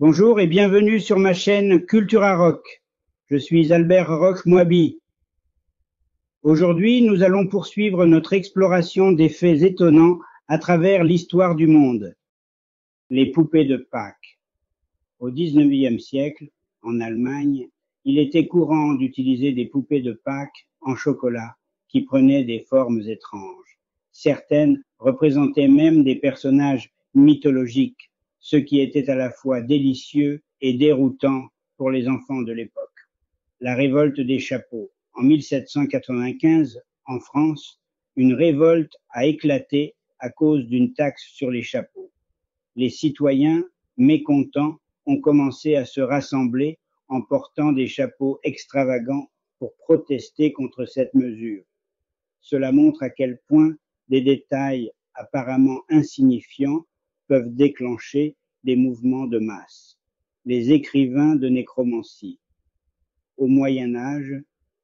Bonjour et bienvenue sur ma chaîne Cultura Rock. Je suis Albert Roch-Moabi. Aujourd'hui, nous allons poursuivre notre exploration des faits étonnants à travers l'histoire du monde. Les poupées de Pâques. Au XIXe siècle, en Allemagne, il était courant d'utiliser des poupées de Pâques en chocolat qui prenaient des formes étranges. Certaines représentaient même des personnages mythologiques, ce qui était à la fois délicieux et déroutant pour les enfants de l'époque. La révolte des chapeaux. En 1795, en France, une révolte a éclaté à cause d'une taxe sur les chapeaux. Les citoyens, mécontents, ont commencé à se rassembler en portant des chapeaux extravagants pour protester contre cette mesure. Cela montre à quel point des détails apparemment insignifiants peuvent déclencher des mouvements de masse. Les écrivains de nécromancie. Au Moyen Âge,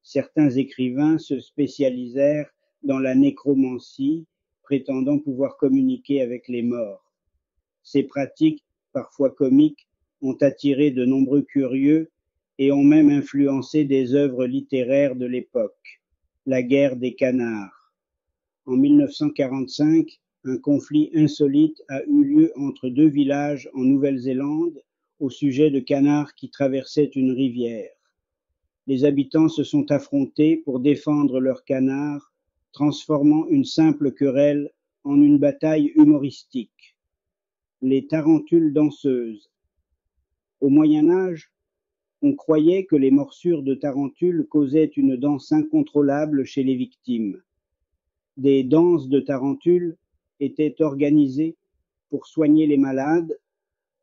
certains écrivains se spécialisèrent dans la nécromancie, prétendant pouvoir communiquer avec les morts. Ces pratiques, parfois comiques, ont attiré de nombreux curieux et ont même influencé des œuvres littéraires de l'époque. La guerre des canards. En 1945, un conflit insolite a eu lieu entre deux villages en Nouvelle-Zélande au sujet de canards qui traversaient une rivière. Les habitants se sont affrontés pour défendre leurs canards, transformant une simple querelle en une bataille humoristique. Les tarentules danseuses. Au Moyen Âge, on croyait que les morsures de tarentules causaient une danse incontrôlable chez les victimes. Des danses de tarentules étaient organisées pour soigner les malades,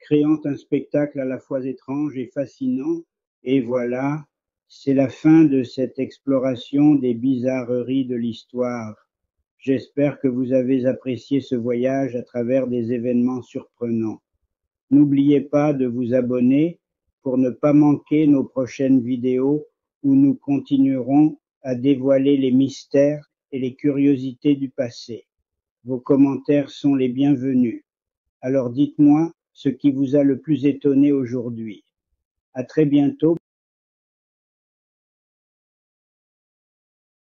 créant un spectacle à la fois étrange et fascinant. Et voilà, c'est la fin de cette exploration des bizarreries de l'histoire. J'espère que vous avez apprécié ce voyage à travers des événements surprenants. N'oubliez pas de vous abonner pour ne pas manquer nos prochaines vidéos où nous continuerons à dévoiler les mystères et les curiosités du passé. Vos commentaires sont les bienvenus. Alors dites-moi ce qui vous a le plus étonné aujourd'hui. À très bientôt.